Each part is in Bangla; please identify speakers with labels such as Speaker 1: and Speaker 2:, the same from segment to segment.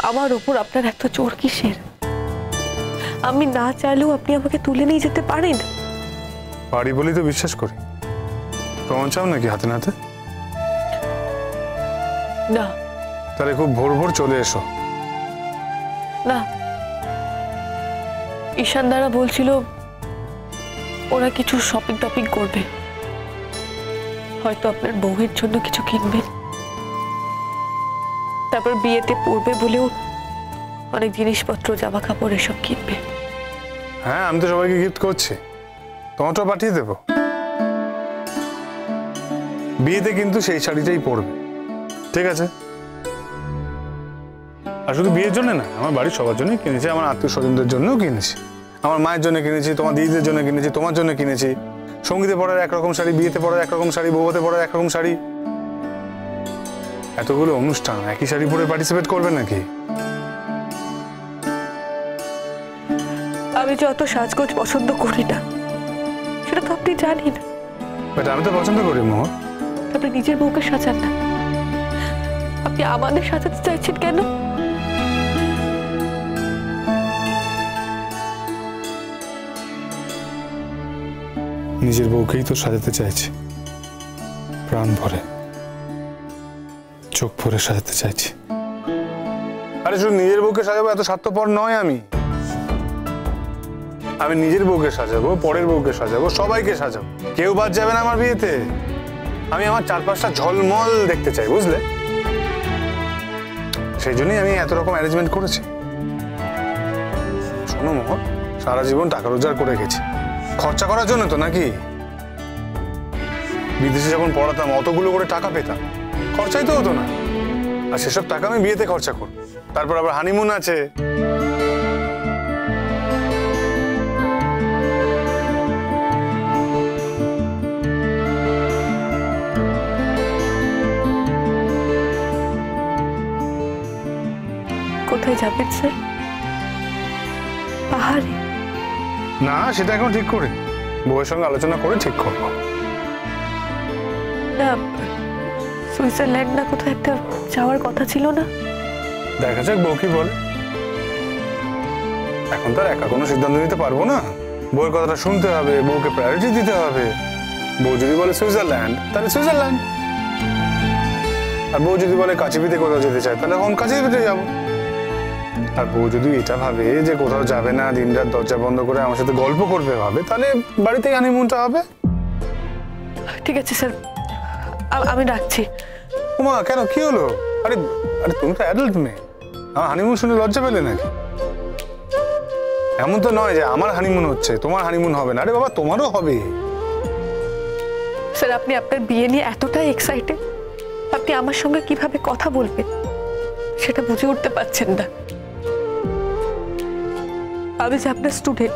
Speaker 1: আমার উপর আপনার এত জোর কিসের? আমি না চাইলেও আপনি আমাকে তুলে নিয়ে যেতে পারেন।
Speaker 2: পারি বলেই তো বিশ্বাস করি। প্রমাণ চাও নাকি হাতে নাতে?
Speaker 1: না।
Speaker 2: তাহলে খুব ভোর ভোর চলে এসো।
Speaker 1: না, ঈশান দ্বারা বলছিল ওরা কিছু শপিং টপিং করবে, হয়তো আপনার বউয়ের জন্য কিছু কিনবে, তারপর বিয়েতে পরবে বলেও অনেক জিনিসপত্র, জামা কাপড় এসব কিনবে।
Speaker 2: হ্যাঁ, আমি তো সবাইকে গিফট করছি, তোমারটাও পাঠিয়ে দেবো। বিয়েতে কিন্তু সেই শাড়িটাই পরবে, ঠিক আছে? আর শুধু বিয়ের জন্য না, আমার বাড়ির সবার জন্যই কিনেছি, আমার আত্মীয় স্বজনদের জন্যও কিনেছি, আমার মায়ের জন্য কিনেছি, তোমার দিদিদের জন্য কিনেছি, তোমার জন্য কিনেছি। সঙ্গীতে পরার একরকম শাড়ি, বিয়েতে পরার একরকম শাড়ি, বউতে পরার একরকম শাড়ি। এতগুলো অনুষ্ঠান একই শাড়ি পরে পার্টিসিপেট করবে নাকি?
Speaker 1: আমি যে অত সাজগোজ পছন্দ করি না, সেটা তো আপনি জানেন।
Speaker 2: বাট আমি তো পছন্দ করি মোহর।
Speaker 1: আপনি নিজের বউকে সাজান না, আপনি আমাদের সাজাতে চাইছেন কেন?
Speaker 2: নিজের বউকেই তো সাজাতে চাইছি, প্রাণ ভরে, চোখ ভরে সাজাতে চাইছি। আরে শুধু নিজের বউকে সাজাবো এত স্বার্থপর নয় আমি। আমি নিজের বউকে সাজাবো, পরের বউকে সাজাবো, সবাইকে সাজাবো, কেউ বাদ যাবে না আমার বিয়েতে। আমি আমার চারপাশটা ঝলমল দেখতে চাই, বুঝলে? সেই জন্যই আমি এত রকম অ্যারেঞ্জমেন্ট করেছি। শোনো মোহন, সারা জীবন টাকা রোজগার করে গেছি, খরচা করার জন্য তো নাকি? বিদেশে যখন পড়াতাম অতগুলো করে টাকা পেতাম, খরচাই তো হতো না। আর সেসব টাকা আমি বিয়েতে খরচা করব। তারপর আবার হানিমুন আছে।
Speaker 1: কোথায় যাবেন স্যার? পাহাড়ে?
Speaker 2: না, সেটা এখন ঠিক করে বউয়ের সঙ্গে আলোচনা করে ঠিক করবো।
Speaker 1: না, সুইজারল্যান্ড না কোথায় একটা যাওয়ার কথা ছিল না?
Speaker 2: দেখা যাক বউ কি বলে। এখন তো আর একা কোনো সিদ্ধান্ত নিতে পারবো না, বউয়ের কথাটা শুনতে হবে, বউকে প্রায়োরিটি দিতে হবে। বউ যদি বলে সুইজারল্যান্ড, তাহলে সুইজারল্যান্ড। আর বউ যদি বলে কাছেপিঠে কোথাও যেতে চায়, তাহলে এখন কাছেপিঠে যাবো। আর বউ যদি এটা ভাবে যে কোথাও যাবে না, দিনরাত দরজা বন্ধ করে আমার সাথে গল্প করবে ভাবে, তাহলে বাড়িতেই হানিমুনটা হবে।
Speaker 1: ঠিক আছে স্যার, আমি রাখছি।
Speaker 2: ওমা, কেন, কি হলো? আরে আরে তুমি তো অ্যাডাল্ট মেয়ে, আমার হানিমুন শুনে লজ্জা পেলে নাকি? এমন তো নয় যে আমার হানিমুন হচ্ছে তোমার হানিমুন হবে না। আরে বাবা, তোমারও হবে।
Speaker 1: স্যার, আপনি আপনার বিয়ে নিয়ে এতটাই এক্সাইটেড, আপনি আমার সঙ্গে কিভাবে কথা বলবেন সেটা বুঝে উঠতে পারছেন না। আমি যে আপনার স্টুডেন্ট,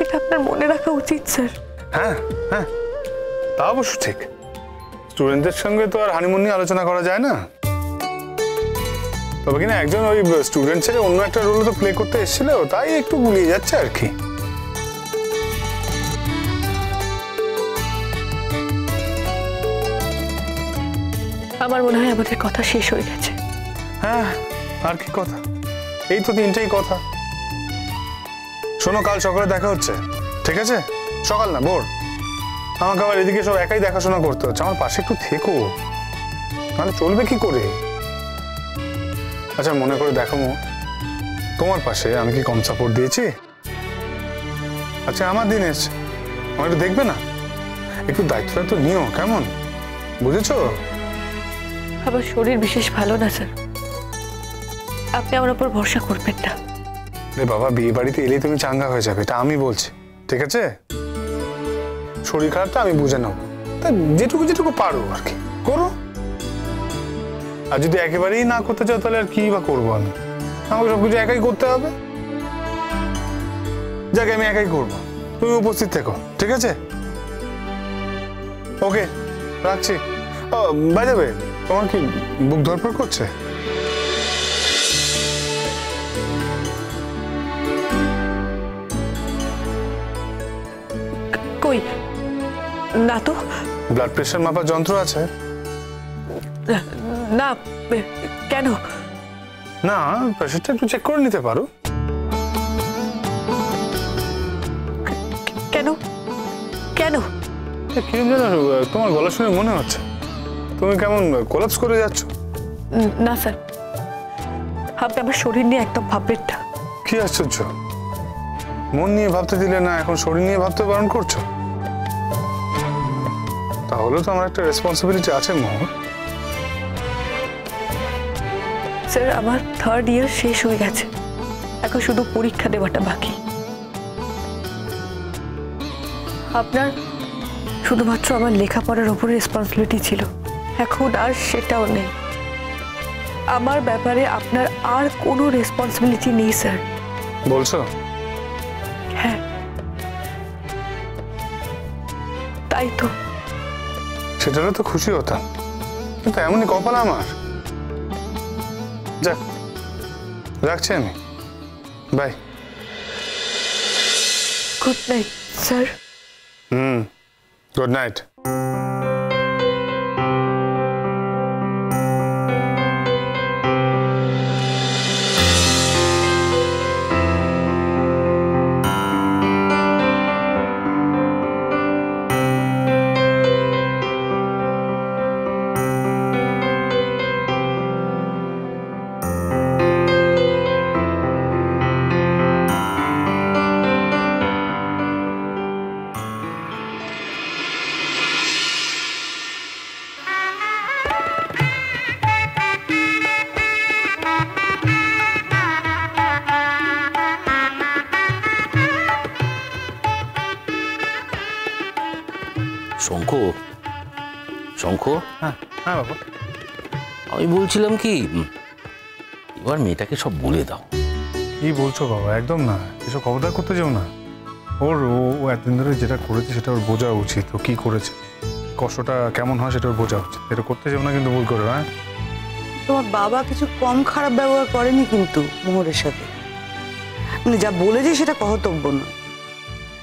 Speaker 1: এটা আপনার মনে রাখা উচিত স্যার।
Speaker 2: হ্যাঁ হ্যাঁ, তা অবশ্য ঠিক। স্টুডেন্টদের সঙ্গে তো আর হানিমুন নিয়ে আলোচনা করা যায় না। তবে কিনা একজন ওই স্টুডেন্ট ছেড়ে অন্য একটা রোল তো প্লে করতে এসেছিল, তাই একটু গুলিয়ে যাচ্ছে আর কি।
Speaker 1: আমার মনে হয় আমাদের কথা শেষ হয়ে গেছে।
Speaker 2: হ্যাঁ, আর কি কথা, এই তো তিনটেই কথা। শোনো, কাল সকালে দেখা হচ্ছে, ঠিক আছে? সকাল না, ভোর। আমাকে আবার এদিকে সব একাই দেখাশোনা করতে হচ্ছে, আমার পাশে একটু থেকো, তাহলে চলবে কি করে? আচ্ছা, মনে করে দেখো, তোমার পাশে আমি কি কম সাপোর্ট দিয়েছি? আচ্ছা, আমার দিন এসছে, আমার একটু দেখবে না? একটু দায়িত্বটা তো নিও, কেমন? বুঝেছো?
Speaker 1: আমার শরীর বিশেষ ভালো না স্যার, আপনি আমার উপর ভরসা করবেন না।
Speaker 2: রে বাবা, বিয়ে বাড়িতে এলেই তুমি চাঙ্গা হয়ে যাবে, এটা আমি বলছি, ঠিক আছে? শরীর খারাপটা আমি বুঝে নেবো, তা যেটুকু যেটুকু পারো আর কি করো। আর যদি একেবারেই না করতে চাও, তাহলে আর কি বা করবো আমি? আমাকে সবকিছু একাই করতে হবে। যাকে আমি একাই করবো, তুমি উপস্থিত থেকো, ঠিক আছে? ওকে, রাখছি। ও বাই দ্য ওয়ে, তোমার কি বুক ধরপড় করছে?
Speaker 1: কই না তো।
Speaker 2: ব্লাড প্রেশার মাপার যন্ত্র আছে?
Speaker 1: না, কেন?
Speaker 2: না, প্রেশারটা একটু চেক করে নিতে পারো।
Speaker 1: কেন কেন?
Speaker 2: কি জানো, তোমার গলা শুনে মনে হচ্ছে তুমি কেমন কোলাপস করে যাচ্ছ।
Speaker 1: না স্যার, আপনি আমার শরীর নিয়ে একদম ভাববেন না।
Speaker 2: কি আশ্চর্য, মন নিয়ে ভাবতে দিলে না, এখন শরীর নিয়ে ভাবতে বারণ করছো। তাহলে তো আমার একটা রেসপন্সিবিলিটি আছে মোহর।
Speaker 1: স্যার, আমার 3rd ইয়ার শেষ হয়ে গেছে, এখন শুধু পরীক্ষা দেওয়াটা বাকি। আপনার শুধুমাত্র আমার লেখাপড়ার উপরে রেসপন্সিবিলিটি ছিল, এখন আর সেটাও নেই। আমার ব্যাপারে আপনার আর কোনো রেসপন্সিবিলিটি নেই স্যার।
Speaker 2: বলছো?
Speaker 1: হ্যাঁ, তাই তো।
Speaker 2: সেটারও তো খুশি হতাম, কিন্তু এমনই কপাল আমার। যাক, রাখছি আমি, bye.
Speaker 1: Good night sir.
Speaker 2: Good night.
Speaker 3: Shanku, Shanku,
Speaker 2: হ্যাঁ হ্যাঁ বাবা।
Speaker 3: আমি বলছিলাম কি, এবার মেয়েটাকে সব বলে দাও।
Speaker 2: কি বলছো বাবা, একদম না, এসব খবরদার করতে যাও না। ওর ও এতদিন ধরে যেটা করেছে সেটা ওর বোঝা উচিত। ও কি করেছে, কষ্টটা কেমন হয় সেটা ওর বোঝা উচিত। এটা করতে যাও না কিন্তু ভুল করে। হ্যাঁ,
Speaker 4: তোমার বাবা কিছু কম খারাপ ব্যবহার করেনি কিন্তু মোহরের সাথে, মানে যা বলেছে সেটা কর্তব্য নয়।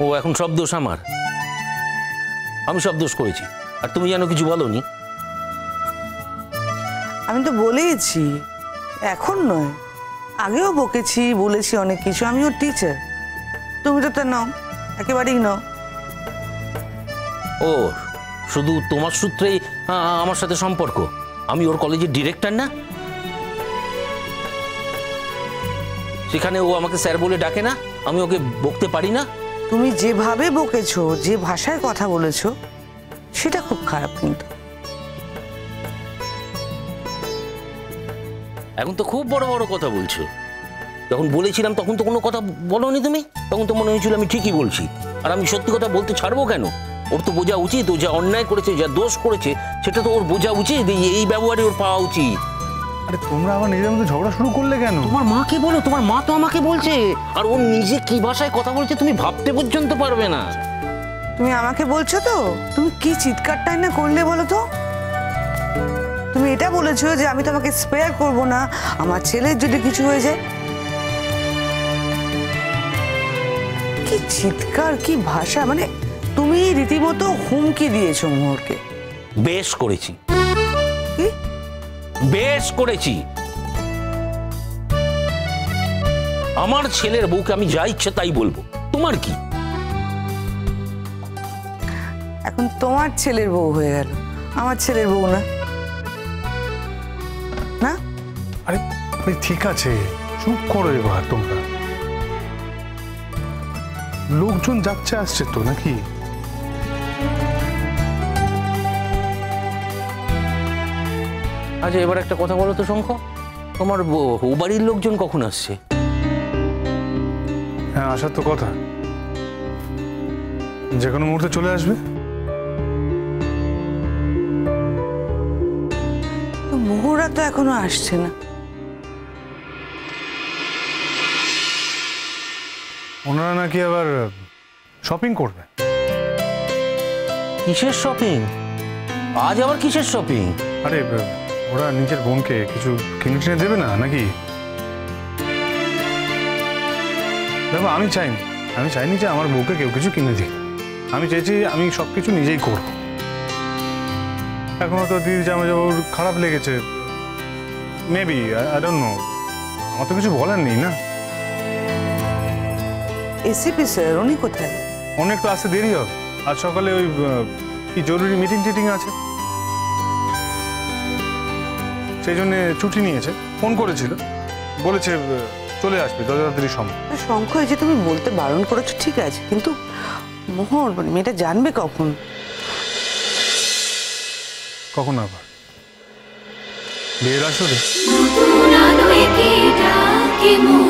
Speaker 3: ও এখন সব দোষ আমার, আমি সব দোষ করেছি, আর তুমি যেন কিছু বলোনি।
Speaker 4: আমি তো বলেইছি, এখন নয়, আগেও বকেছি, বলেছি অনেক কিছু। আমি ওর টিচার, তুমি তো তা নাও, একেবারেই নাও।
Speaker 3: ও শুধু তোমার সূত্রেই আমার সাথে সম্পর্ক? আমি ওর কলেজের ডিরেক্টর না? সেখানে ও আমাকে স্যার বলে ডাকে না? আমি ওকে বকতে পারি না?
Speaker 4: তুমি যেভাবে বকেছো, যে ভাষায় কথা বলেছো, সেটা খুব খারাপ কিন্তু।
Speaker 3: এখন তো খুব বড় বড় কথা বলছো। যখন বলেছিলাম তখন তো কোনো কথা বলোনি তুমি, তখন তো মনে হয়েছিল আমি ঠিকই বলছি। আর আমি সত্যি কথা বলতে ছাড়বো কেন? ওর তো বোঝা উচিত, ও যা অন্যায় করেছে, যা দোষ করেছে, সেটা তো ওর বোঝা উচিত। এই ব্যবহারে ওর পাওয়া উচিত।
Speaker 2: আরে তোমরা আবার নিজের মধ্যে ঝগড়া শুরু করলে কেন?
Speaker 3: তোমার মাকে বলো, তোমার মা তো আমাকে বলছে। আর ও নিজে কি ভাষায় কথা বলছে তুমি ভাবতে পর্যন্ত পারবে না।
Speaker 4: তুমি আমাকে বলছো তো? তুমি কি চিৎকারটাই না করলে বলো তো? তুমি এটা বলেছো যে আমি তোমাকে স্পেয়ার করব না আমার ছেলের যদি কিছু হয়ে যায়। কি চিৎকার, কি ভাষা, মানে তুমি রীতিমতো হুমকি দিয়েছো মোহরকে।
Speaker 3: বেশ করেছি,
Speaker 4: কি
Speaker 3: বেশ করেছি। আমার ছেলের বউকে আমি যা ইচ্ছে তাই বলবো, তোমার কি?
Speaker 4: এখন তোমার ছেলের বউ হয়ে গেল, আমার ছেলের বউ না, না?
Speaker 2: আরে আরে ঠিক আছে, চুপ করো এবার তোমরা। লোকজন যাচ্ছে আসছে তো নাকি?
Speaker 3: আচ্ছা এবার একটা কথা বলো তো শঙ্খ, তোমার ও বাড়ির লোকজন কখন আসছে?
Speaker 2: হ্যাঁ, আসার তো কথা, যে কোনো মুহূর্তে চলে আসবে।
Speaker 4: তো মোহরা তো এখনো আসছে না।
Speaker 2: ওনারা নাকি আবার শপিং করবে।
Speaker 3: কিসের শপিং? আজ আবার কিসের শপিং?
Speaker 2: আরে ওরা নিজের বোনকে কিছু কিনে টিনে দেবে না নাকি? দেখো, আমি চাইনি যে আমার বউকে কেউ কিছু কিনে দিক। আমি চাইছি আমি সবকিছু নিজেই করব। এখনো তো দিদি জামাইবাবুর খারাপ লেগেছে, মেবি, আই ডোন্ট নো, আমার তো কিছু বলার নেই না।
Speaker 4: এসিপি স্যার উনি কোথায়?
Speaker 2: অনেক ক্লাসে দেরি হবে, আজ সকালে ওই কি জরুরি মিটিং টিটিং আছে, সেই জন্য ছুটি নিয়েছে। ফোন করেছিল, বলেছে চলে আসবে যত তাড়াতাড়ি সম্ভব।
Speaker 4: শঙ্খ, এই যে তুমি বলতে বারণ করেছো ঠিক আছে, কিন্তু মোহর মানে মেয়েটা জানবে কখন?
Speaker 2: কখন আবার বিয়ের আসরে?
Speaker 5: নতুন আলো একে ডাকে মোহ